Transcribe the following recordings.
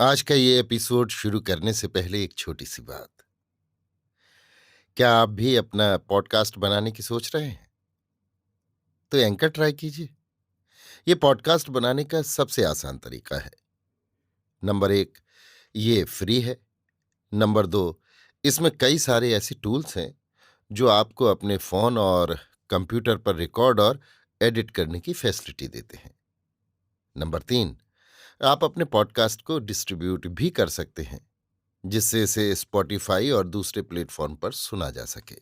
आज का ये एपिसोड शुरू करने से पहले एक छोटी सी बात। क्या आप भी अपना पॉडकास्ट बनाने की सोच रहे हैं? तो एंकर ट्राई कीजिए। ये पॉडकास्ट बनाने का सबसे आसान तरीका है। नंबर 1, ये फ्री है। नंबर 2, इसमें कई सारे ऐसे टूल्स हैं जो आपको अपने फोन और कंप्यूटर पर रिकॉर्ड और एडिट करने की फैसिलिटी देते हैं। नंबर 3, आप अपने पॉडकास्ट को डिस्ट्रीब्यूट भी कर सकते हैं, जिससे इसे स्पॉटिफाई और दूसरे प्लेटफॉर्म पर सुना जा सके।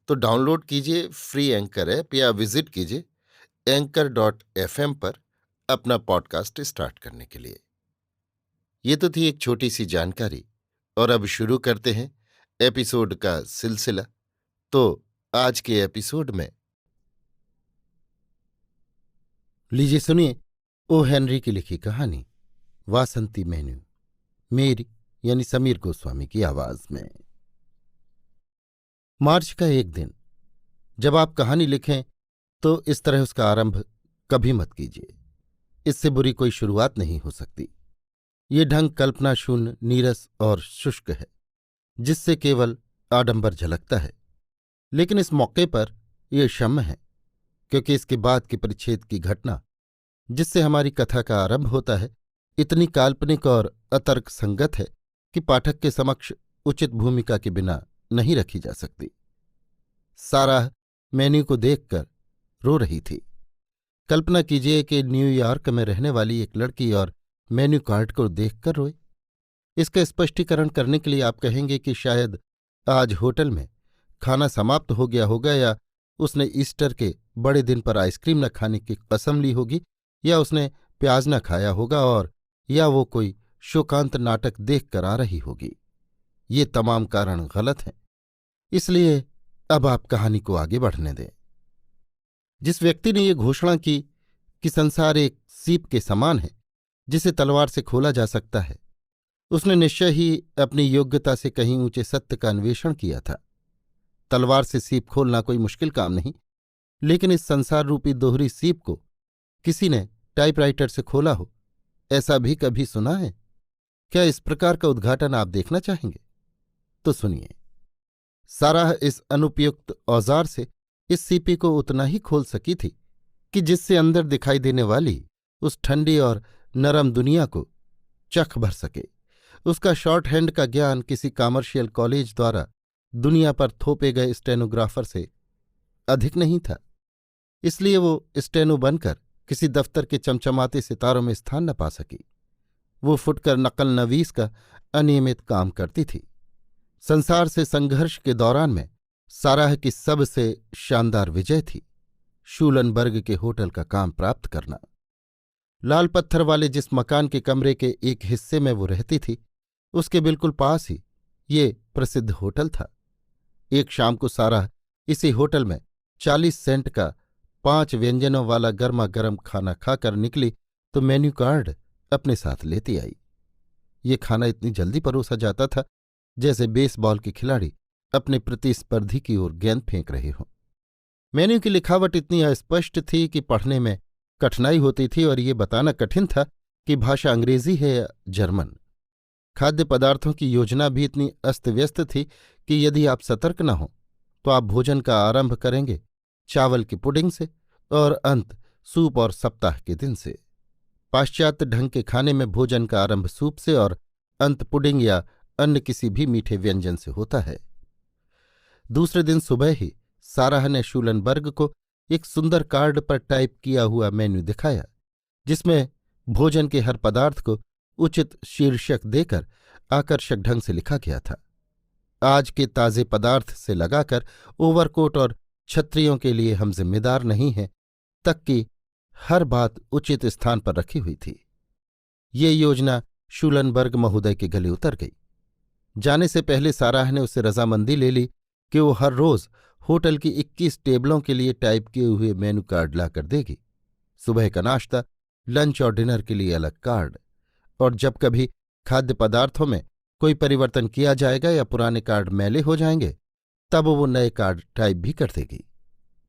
तो डाउनलोड कीजिए फ्री एंकर ऐप या विजिट कीजिए anchor.fm पर अपना पॉडकास्ट स्टार्ट करने के लिए। ये तो थी एक छोटी सी जानकारी, और अब शुरू करते हैं एपिसोड का सिलसिला। तो आज के एपिसोड में लीजिए सुनिए ओ हेनरी की लिखी कहानी वासंती मेन्यू, मेरी यानी समीर गोस्वामी की आवाज में। मार्च का एक दिन। जब आप कहानी लिखें तो इस तरह उसका आरंभ कभी मत कीजिए। इससे बुरी कोई शुरुआत नहीं हो सकती। ये ढंग कल्पना शून्य, नीरस और शुष्क है, जिससे केवल आडंबर झलकता है। लेकिन इस मौके पर यह क्षम्य है, क्योंकि इसके बाद के परिच्छेद की घटना जिससे हमारी कथा का आरंभ होता है, इतनी काल्पनिक और अतर्क संगत है कि पाठक के समक्ष उचित भूमिका के बिना नहीं रखी जा सकती। साराह मेन्यू को देखकर रो रही थी। कल्पना कीजिए कि न्यूयॉर्क में रहने वाली एक लड़की और मेन्यू कार्ड को देखकर रोए। इसका स्पष्टीकरण करने के लिए आप कहेंगे कि शायद आज होटल में खाना समाप्त हो गया होगा, या उसने ईस्टर के बड़े दिन पर आइसक्रीम न खाने की कसम ली होगी, या उसने प्याज न खाया होगा, और या वो कोई शोकांत नाटक देखकर आ रही होगी। ये तमाम कारण गलत हैं। इसलिए अब आप कहानी को आगे बढ़ने दें। जिस व्यक्ति ने ये घोषणा की कि संसार एक सीप के समान है जिसे तलवार से खोला जा सकता है, उसने निश्चय ही अपनी योग्यता से कहीं ऊंचे सत्य का अन्वेषण किया था। तलवार से सीप खोलना कोई मुश्किल काम नहीं, लेकिन इस संसार रूपी दोहरी सीप को किसी ने टाइपराइटर से खोला हो, ऐसा भी कभी सुना है? क्या इस प्रकार का उद्घाटन आप देखना चाहेंगे? तो सुनिए। साराह इस अनुपयुक्त औजार से इस सीपी को उतना ही खोल सकी थी कि जिससे अंदर दिखाई देने वाली उस ठंडी और नरम दुनिया को चख भर सके। उसका शॉर्ट हैंड का ज्ञान किसी कॉमर्शियल कॉलेज द्वारा दुनिया पर थोपे गए स्टेनोग्राफर से अधिक नहीं था। इसलिए वो स्टेनो बनकर किसी दफ्तर के चमचमाते सितारों में स्थान न पा सकी। वो फुटकर नकल नवीस का अनियमित काम करती थी। संसार से संघर्ष के दौरान में साराह की सबसे शानदार विजय थी शूलनबर्ग के होटल का काम प्राप्त करना। लाल पत्थर वाले जिस मकान के कमरे के एक हिस्से में वो रहती थी, उसके बिल्कुल पास ही ये प्रसिद्ध होटल था। एक शाम को साराह इसी होटल में 40 सेंट का 5 व्यंजनों वाला गर्मा गर्म खाना खाकर निकली तो मेन्यू कार्ड अपने साथ लेती आई। ये खाना इतनी जल्दी परोसा जाता था जैसे बेसबॉल के खिलाड़ी अपने प्रतिस्पर्धी की ओर गेंद फेंक रहे हों। मेन्यू की लिखावट इतनी अस्पष्ट थी कि पढ़ने में कठिनाई होती थी, और ये बताना कठिन था कि भाषा अंग्रेजी है या जर्मन। खाद्य पदार्थों की योजना भी इतनी अस्तव्यस्त थी कि यदि आप सतर्क न हों तो आप भोजन का आरंभ करेंगे चावल की पुडिंग से और अंत सूप और सप्ताह के दिन से। पाश्चात्य ढंग के खाने में भोजन का आरंभ सूप से और अंत पुडिंग या अन्य किसी भी मीठे व्यंजन से होता है। दूसरे दिन सुबह ही साराह ने शूलनबर्ग को एक सुंदर कार्ड पर टाइप किया हुआ मेन्यू दिखाया, जिसमें भोजन के हर पदार्थ को उचित शीर्षक देकर आकर्षक ढंग से लिखा गया था। आज के ताजे पदार्थ से लगाकर ओवरकोट और छत्रियों के लिए हम जिम्मेदार नहीं हैं तक की हर बात उचित स्थान पर रखी हुई थी। ये योजना शूलनबर्ग महोदय के गले उतर गई। जाने से पहले साराह ने उससे रजामंदी ले ली कि वो हर रोज होटल की 21 टेबलों के लिए टाइप किए हुए मेनू कार्ड लाकर देगी। सुबह का नाश्ता, लंच और डिनर के लिए अलग कार्ड, और जब कभी खाद्य पदार्थों में कोई परिवर्तन किया जाएगा या पुराने कार्ड मैले हो जाएंगे तब वो नए कार्ड टाइप भी कर देगी।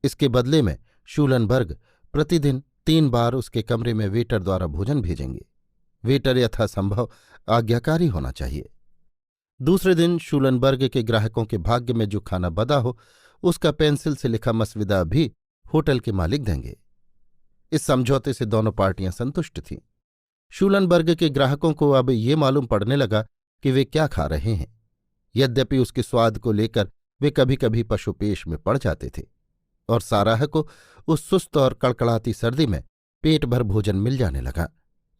इसके बदले में शूलनबर्ग प्रतिदिन 3 बार उसके कमरे में वेटर द्वारा भोजन भेजेंगे। वेटर यथासंभव आज्ञाकारी होना चाहिए। दूसरे दिन शूलनबर्ग के ग्राहकों के भाग्य में जो खाना बदा हो उसका पेंसिल से लिखा मसविदा भी होटल के मालिक देंगे। इस समझौते से दोनों पार्टियां संतुष्ट थीं। शूलनबर्ग के ग्राहकों को अब ये मालूम पड़ने लगा कि वे क्या खा रहे हैं। यद्यपि उसके स्वाद को लेकर वे कभी कभी पशुपेश में पड़ जाते थे और साराह को उस सुस्त और कड़कड़ाती सर्दी में पेट भर भोजन मिल जाने लगा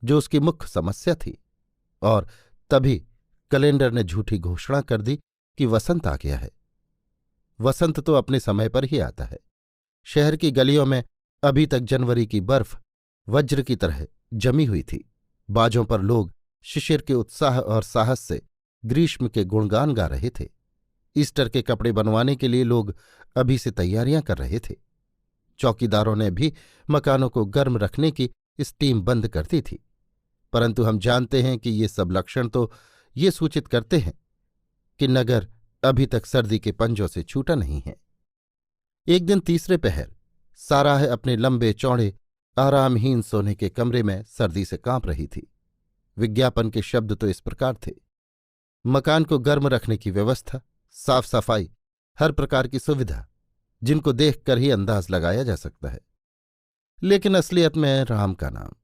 जो उसकी मुख्य समस्या थी। और तभी कैलेंडर ने झूठी घोषणा कर दी कि वसंत आ गया है। वसंत तो अपने समय पर ही आता है। शहर की गलियों में अभी तक जनवरी की बर्फ वज्र की तरह जमी हुई थी। बाजों पर लोग शिशिर के उत्साह और साहस से ग्रीष्म के गुणगान गा रहे थे। ईस्टर के कपड़े बनवाने के लिए लोग अभी से तैयारियां कर रहे थे। चौकीदारों ने भी मकानों को गर्म रखने की स्टीम बंद कर दी थी। परंतु हम जानते हैं कि ये सब लक्षण तो ये सूचित करते हैं कि नगर अभी तक सर्दी के पंजों से छूटा नहीं है। एक दिन तीसरे पहर साराह अपने लंबे चौड़े आरामहीन सोने के कमरे में सर्दी से कांप रही थी। विज्ञापन के शब्द तो इस प्रकार थे: मकान को गर्म रखने की व्यवस्था, साफ सफाई, हर प्रकार की सुविधा, जिनको देखकर ही अंदाज लगाया जा सकता है। लेकिन असलियत में राम का नाम।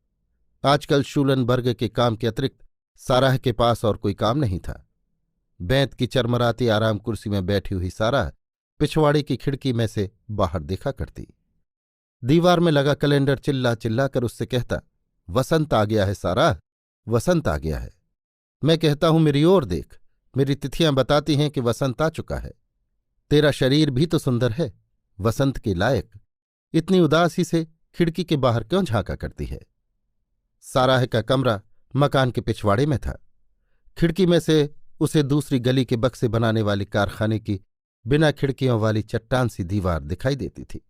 आजकल शूलनबर्ग के काम के अतिरिक्त साराह के पास और कोई काम नहीं था। बैंत की चरमराती आराम कुर्सी में बैठी हुई साराह पिछवाड़े की खिड़की में से बाहर देखा करती। दीवार में लगा कैलेंडर चिल्ला चिल्ला कर उससे कहता, वसंत आ गया है साराह, वसंत आ गया है। मैं कहता हूं मेरी ओर देख, मेरी तिथियां बताती हैं कि वसंत आ चुका है। तेरा शरीर भी तो सुंदर है, वसंत के लायक। इतनी उदासी से खिड़की के बाहर क्यों झांका करती है? साराह का कमरा मकान के पिछवाड़े में था। खिड़की में से उसे दूसरी गली के बक्से बनाने वाले कारखाने की बिना खिड़कियों वाली चट्टान सी दीवार दिखाई देती थी।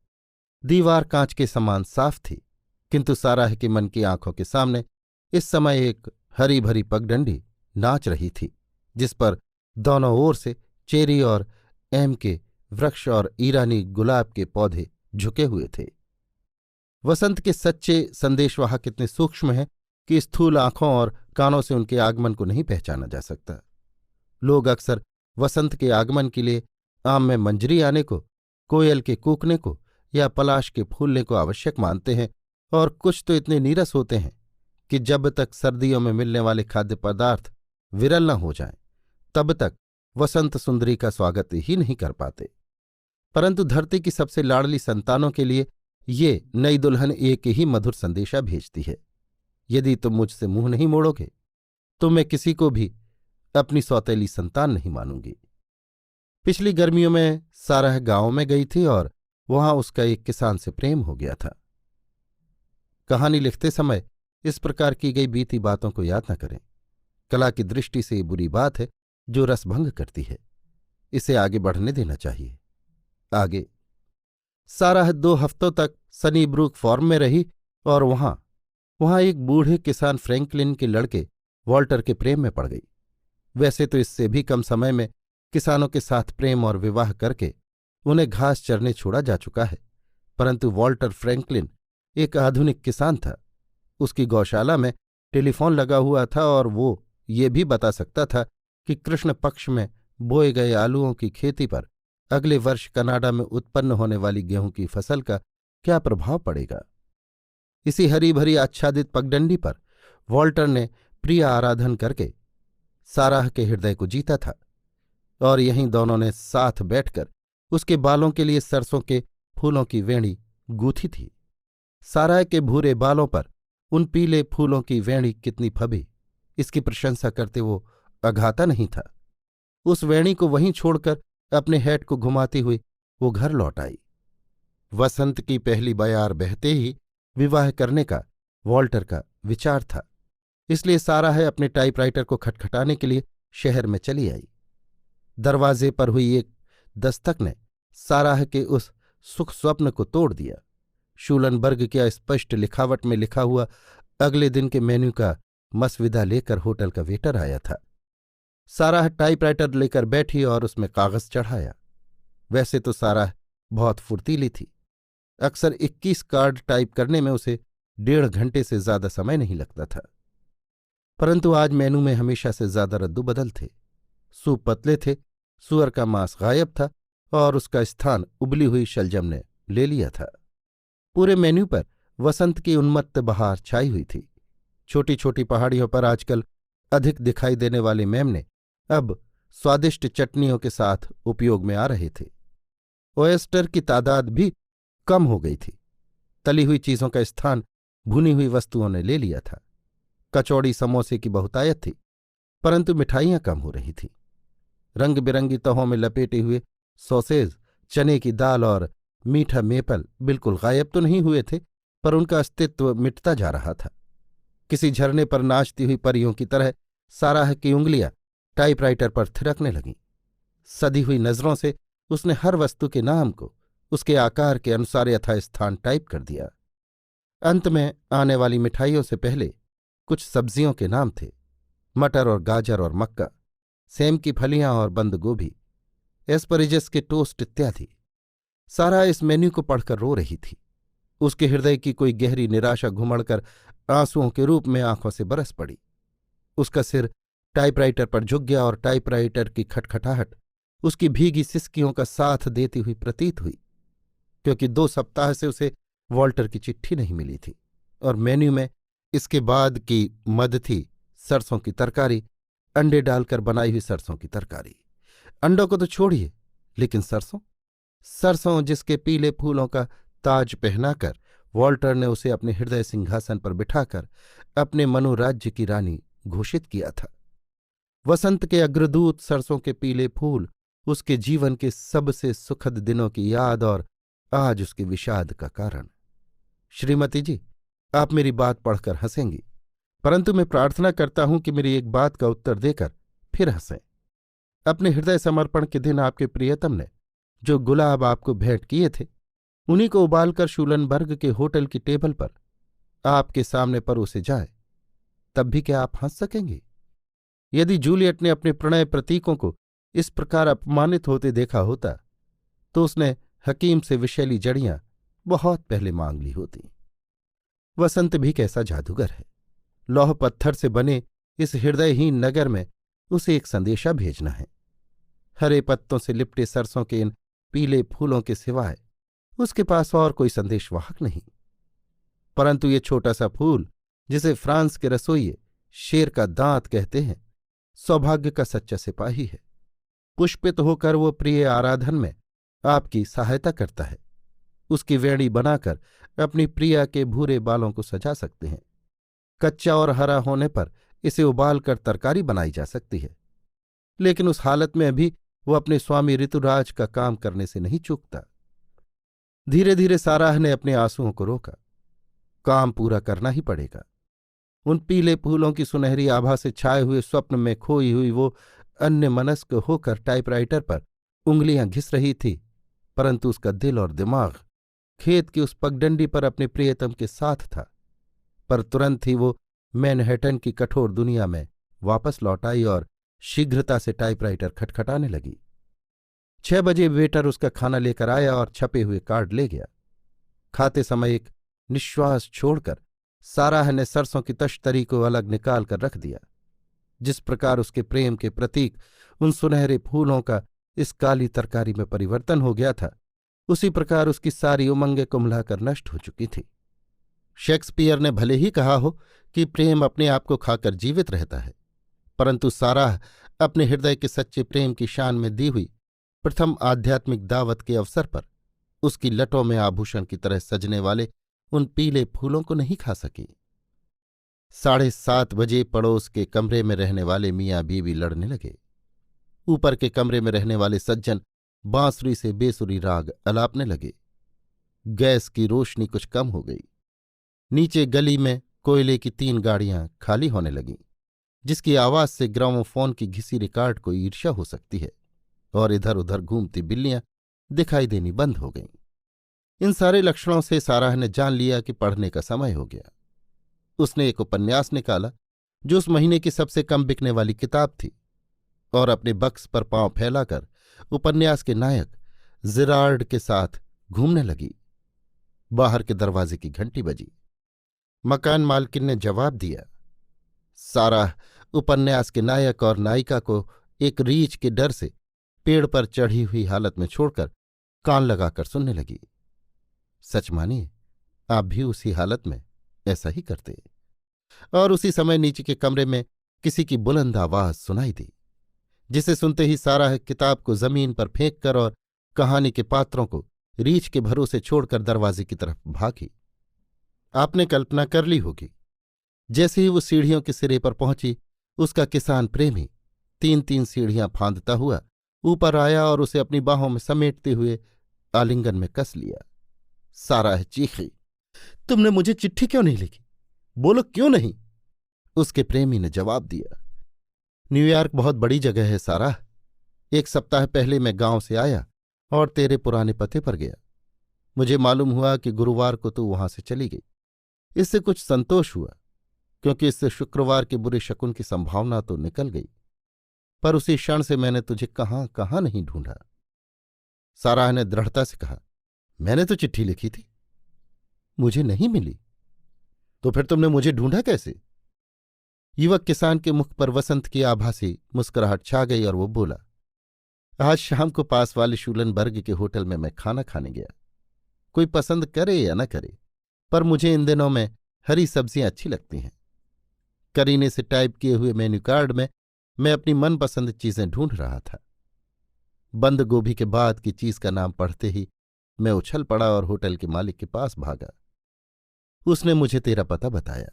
दीवार कांच के समान साफ थी, किंतु साराह के मन की आंखों के सामने इस समय एक हरी भरी पगडंडी नाच रही थी, जिस पर दोनों ओर से चेरी और एम के वृक्ष और ईरानी गुलाब के पौधे झुके हुए थे। वसंत के सच्चे संदेशवाहक इतने सूक्ष्म हैं कि स्थूल आंखों और कानों से उनके आगमन को नहीं पहचाना जा सकता। लोग अक्सर वसंत के आगमन के लिए आम में मंजरी आने को, कोयल के कूकने को या पलाश के फूलने को आवश्यक मानते हैं, और कुछ तो इतने नीरस होते हैं कि जब तक सर्दियों में मिलने वाले खाद्य पदार्थ विरल न हो जाएं, तब तक वसंत सुंदरी का स्वागत ही नहीं कर पाते। परंतु धरती की सबसे लाडली संतानों के लिए ये नई दुल्हन एक ही मधुर संदेशा भेजती है: यदि तुम मुझसे मुंह नहीं मोड़ोगे तो मैं किसी को भी अपनी सौतेली संतान नहीं मानूंगी। पिछली गर्मियों में साराह गांव में गई थी और वहां उसका एक किसान से प्रेम हो गया था। कहानी लिखते समय इस प्रकार की गई बीती बातों को याद न करें। कला की दृष्टि से ये बुरी बात है जो रसभंग करती है। इसे आगे बढ़ने देना चाहिए। आगे साराह 2 हफ्तों तक सनीब्रूक फॉर्म में रही और वहां एक बूढ़े किसान फ्रैंकलिन के लड़के वॉल्टर के प्रेम में पड़ गई। वैसे तो इससे भी कम समय में किसानों के साथ प्रेम और विवाह करके उन्हें घास चरने छोड़ा जा चुका है, परंतु वॉल्टर फ्रैंकलिन एक आधुनिक किसान था। उसकी गौशाला में टेलीफोन लगा हुआ था और वो ये भी बता सकता था कि कृष्ण पक्ष में बोए गए आलूओं की खेती पर अगले वर्ष कनाडा में उत्पन्न होने वाली गेहूं की फसल का क्या प्रभाव पड़ेगा। इसी हरी भरी आच्छादित पगडंडी पर वॉल्टर ने प्रिय आराधन करके साराह के हृदय को जीता था, और यहीं दोनों ने साथ बैठकर उसके बालों के लिए सरसों के फूलों की वेणी गूंथी थी। साराह के भूरे बालों पर उन पीले फूलों की वेणी कितनी फबी, इसकी प्रशंसा करते वो अघाता नहीं था। उस वेणी को वहीं छोड़कर अपने हैट को घुमाती हुई वो घर लौट आई। वसंत की पहली बयार बहते ही विवाह करने का वॉल्टर का विचार था, इसलिए साराह अपने टाइपराइटर को खटखटाने के लिए शहर में चली आई। दरवाजे पर हुई एक दस्तक ने साराह के उस सुख स्वप्न को तोड़ दिया। शूलनबर्ग के अस्पष्ट लिखावट में लिखा हुआ अगले दिन के मेन्यू का मसविदा लेकर होटल का वेटर आया था। साराह टाइपराइटर लेकर बैठी और उसमें कागज चढ़ाया। वैसे तो साराह बहुत फुर्तीली थी। अक्सर 21 कार्ड टाइप करने में उसे 1.5 घंटे से ज्यादा समय नहीं लगता था। परंतु आज मेनू में हमेशा से ज्यादा रद्दुबदल थे। सूप पतले थे, सुअर का मांस गायब था और उसका स्थान उबली हुई शलजम ने ले लिया था। पूरे मेन्यू पर वसंत की उन्मत्त बहार छाई हुई थी। छोटी छोटी पहाड़ियों पर आजकल अधिक दिखाई देने वाले मेमने अब स्वादिष्ट चटनियों के साथ उपयोग में आ रहे थे। ओएस्टर की तादाद भी कम हो गई थी। तली हुई चीजों का स्थान भुनी हुई वस्तुओं ने ले लिया था। कचौड़ी समोसे की बहुतायत थी, परंतु मिठाइयां कम हो रही थीं। रंग बिरंगी तहों में लपेटे हुए सॉसेज, चने की दाल और मीठा मेपल बिल्कुल गायब तो नहीं हुए थे, पर उनका अस्तित्व मिटता जा रहा था। किसी झरने पर नाचती हुई परियों की तरह साराह की उंगलियां टाइपराइटर पर थिरकने लगीं। सधी हुई नजरों से उसने हर वस्तु के नाम को उसके आकार के अनुसार यथास्थान टाइप कर दिया। अंत में आने वाली मिठाइयों से पहले कुछ सब्जियों के नाम थे: मटर और गाजर और मक्का, सेम की फलियां और बंद गोभी, एस्परिजस के टोस्ट इत्यादि। सारा इस मेन्यू को पढ़कर रो रही थी। उसके हृदय की कोई गहरी निराशा घुमड़कर आंसुओं के रूप में आंखों से बरस पड़ी। उसका सिर टाइपराइटर पर झुक गया और टाइपराइटर की खटखटाहट उसकी भीगी सिसकियों का साथ देती हुई प्रतीत हुई, क्योंकि 2 सप्ताह से उसे वॉल्टर की चिट्ठी नहीं मिली थी और मेन्यू में इसके बाद की मद थी सरसों की तरकारी, अंडे डालकर बनाई हुई सरसों की तरकारी। अंडों को तो छोड़िए, लेकिन सरसों सरसों जिसके पीले फूलों का ताज पहनाकर वॉल्टर ने उसे अपने हृदय सिंहासन पर बिठाकर अपने मनोराज्य की रानी घोषित किया था। वसंत के अग्रदूत सरसों के पीले फूल उसके जीवन के सबसे सुखद दिनों की याद और आज उसके विषाद का कारण। श्रीमती जी, आप मेरी बात पढ़कर हंसेंगी, परंतु मैं प्रार्थना करता हूं कि मेरी एक बात का उत्तर देकर फिर हंसें। अपने हृदय समर्पण के दिन आपके प्रियतम ने जो गुलाब आपको भेंट किए थे, उन्हीं को उबालकर शूलनबर्ग के होटल की टेबल पर आपके सामने परोसे जाए, तब भी क्या आप हंस सकेंगे? यदि जूलियट ने अपने प्रणय प्रतीकों को इस प्रकार अपमानित होते देखा होता तो उसने हकीम से विषैली जड़ियां बहुत पहले मांग ली होती। वसंत भी कैसा जादूगर है। लौह पत्थर से बने इस हृदयहीन नगर में उसे एक संदेशा भेजना है। हरे पत्तों से लिपटे सरसों के इन पीले फूलों के सिवाय उसके पास और कोई संदेशवाहक नहीं। परंतु ये छोटा सा फूल, जिसे फ्रांस के रसोइये शेर का दांत कहते हैं, सौभाग्य का सच्चा सिपाही है। पुष्पित होकर वो प्रिय आराधन में आपकी सहायता करता है। उसकी वेणी बनाकर अपनी प्रिया के भूरे बालों को सजा सकते हैं। कच्चा और हरा होने पर इसे उबालकर तरकारी बनाई जा सकती है, लेकिन उस हालत में भी वो अपने स्वामी ऋतुराज का काम करने से नहीं चूकता। धीरे धीरे साराह ने अपने आंसुओं को रोका। काम पूरा करना ही पड़ेगा। उन पीले फूलों की सुनहरी आभा से छाए हुए स्वप्न में खोई हुई वो अन्यमनस्क होकर टाइपराइटर पर उंगलियां घिस रही थी, परंतु उसका दिल और दिमाग खेत की उस पगडंडी पर अपने प्रियतम के साथ था। पर तुरंत ही वो मैनहट्टन की कठोर दुनिया में वापस लौट आई और शीघ्रता से टाइपराइटर खटखटाने लगी। 6 बजे वेटर उसका खाना लेकर आया और छपे हुए कार्ड ले गया। खाते समय एक निश्वास छोड़कर साराह ने सरसों की तश्तरी को अलग निकाल कर रख दिया। जिस प्रकार उसके प्रेम के प्रतीक उन सुनहरे फूलों का इस काली तरकारी में परिवर्तन हो गया था, उसी प्रकार उसकी सारी उमंगें कुम्हलाकर नष्ट हो चुकी थी। शेक्सपियर ने भले ही कहा हो कि प्रेम अपने आप को खाकर जीवित रहता है, परंतु साराह अपने हृदय के सच्चे प्रेम की शान में दी हुई प्रथम आध्यात्मिक दावत के अवसर पर उसकी लटों में आभूषण की तरह सजने वाले उन पीले फूलों को नहीं खा सकी। 7:30 बजे पड़ोस के कमरे में रहने वाले मियाँ बीवी लड़ने लगे। ऊपर के कमरे में रहने वाले सज्जन बांसुरी से बेसुरी राग अलापने लगे। गैस की रोशनी कुछ कम हो गई। नीचे गली में कोयले की 3 गाड़ियां खाली होने लगीं, जिसकी आवाज से ग्रामोफोन की घिसी रिकॉर्ड को ईर्ष्या हो सकती है, और इधर उधर घूमती बिल्लियां दिखाई देनी बंद हो गईं। इन सारे लक्षणों से साराह ने जान लिया कि पढ़ने का समय हो गया। उसने एक उपन्यास निकाला जो उस महीने की सबसे कम बिकने वाली किताब थी, और अपने बक्स पर पांव फैलाकर उपन्यास के नायक जिरार्ड के साथ घूमने लगी। बाहर के दरवाजे की घंटी बजी। मकान मालकिन ने जवाब दिया। सारा उपन्यास के नायक और नायिका को एक रीछ के डर से पेड़ पर चढ़ी हुई हालत में छोड़कर कान लगाकर सुनने लगी। सच मानिए, आप भी उसी हालत में ऐसा ही करते। और उसी समय नीचे के कमरे में किसी की बुलंद आवाज सुनाई दी, जिसे सुनते ही सारा किताब को जमीन पर फेंक कर और कहानी के पात्रों को रीछ के भरोसे छोड़कर दरवाजे की तरफ भागी। आपने कल्पना कर ली होगी, जैसे ही वो सीढ़ियों के सिरे पर पहुंची, उसका किसान प्रेमी 3-3 सीढ़ियां फांदता हुआ ऊपर आया और उसे अपनी बाहों में समेटते हुए आलिंगन में कस लिया। सारा चीखी, तुमने मुझे चिट्ठी क्यों नहीं लिखी? बोलो क्यों नहीं? उसके प्रेमी ने जवाब दिया, न्यूयॉर्क बहुत बड़ी जगह है सारा। 1 सप्ताह पहले मैं गांव से आया और तेरे पुराने पते पर गया। मुझे मालूम हुआ कि गुरुवार को तू वहां से चली गई। इससे कुछ संतोष हुआ, क्योंकि इससे शुक्रवार के बुरे शकुन की संभावना तो निकल गई। पर उसी क्षण से मैंने तुझे कहाँ कहाँ नहीं ढूंढा। साराह ने दृढ़ता से कहा, मैंने तो चिट्ठी लिखी थी, मुझे नहीं मिली। तो फिर तुमने मुझे ढूंढा कैसे? युवक किसान के मुख पर वसंत की आभासी मुस्कुराहट छा गई और वो बोला, आज शाम को पास वाले शूलनबर्ग के होटल में मैं खाना खाने गया। कोई पसंद करे या न करे, पर मुझे इन दिनों में हरी सब्जियां अच्छी लगती हैं। करीने से टाइप किए हुए मेन्यू कार्ड में मैं अपनी मनपसंद चीजें ढूंढ रहा था। बंद गोभी के बाद की चीज का नाम पढ़ते ही मैं उछल पड़ा और होटल के मालिक के पास भागा। उसने मुझे तेरा पता बताया।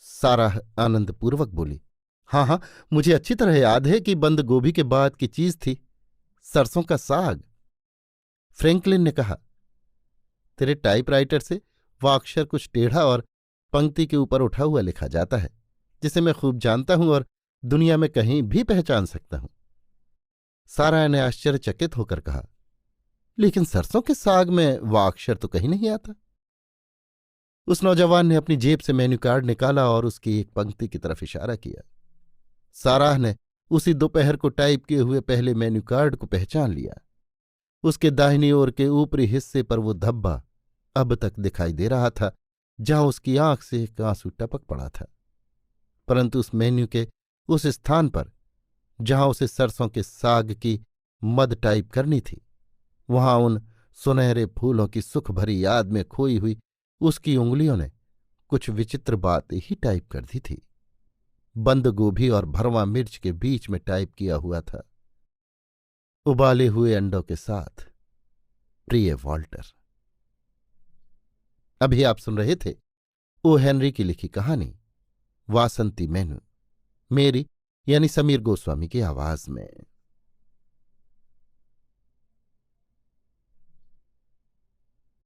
सारा आनंदपूर्वक बोली, हाँ हाँ, मुझे अच्छी तरह याद है कि बंद गोभी के बाद की चीज थी सरसों का साग। फ्रैंकलिन ने कहा, तेरे टाइपराइटर से वह अक्षर कुछ टेढ़ा और पंक्ति के ऊपर उठा हुआ लिखा जाता है, जिसे मैं खूब जानता हूं और दुनिया में कहीं भी पहचान सकता हूं। सारा ने आश्चर्यचकित होकर कहा, लेकिन सरसों के साग में वह अक्षर तो कहीं नहीं आता। उस नौजवान ने अपनी जेब से मेन्यू कार्ड निकाला और उसकी एक पंक्ति की तरफ इशारा किया। साराह ने उसी दोपहर को टाइप किए हुए पहले मेन्यू कार्ड को पहचान लिया। उसके दाहिनी ओर के ऊपरी हिस्से पर वो धब्बा अब तक दिखाई दे रहा था, जहां उसकी आंख से एक आंसू टपक पड़ा था। परंतु उस मेन्यू के उस स्थान पर जहां उसे सरसों के साग की मद टाइप करनी थी, वहां उन सुनहरे फूलों की सुख भरी याद में खोई हुई उसकी उंगलियों ने कुछ विचित्र बात ही टाइप कर दी थी। बंद गोभी और भरवा मिर्च के बीच में टाइप किया हुआ था, उबाले हुए अंडों के साथ प्रिय वॉल्टर। अभी आप सुन रहे थे ओ हेनरी की लिखी कहानी वासंती मेनू, मेरी यानी समीर गोस्वामी की आवाज में।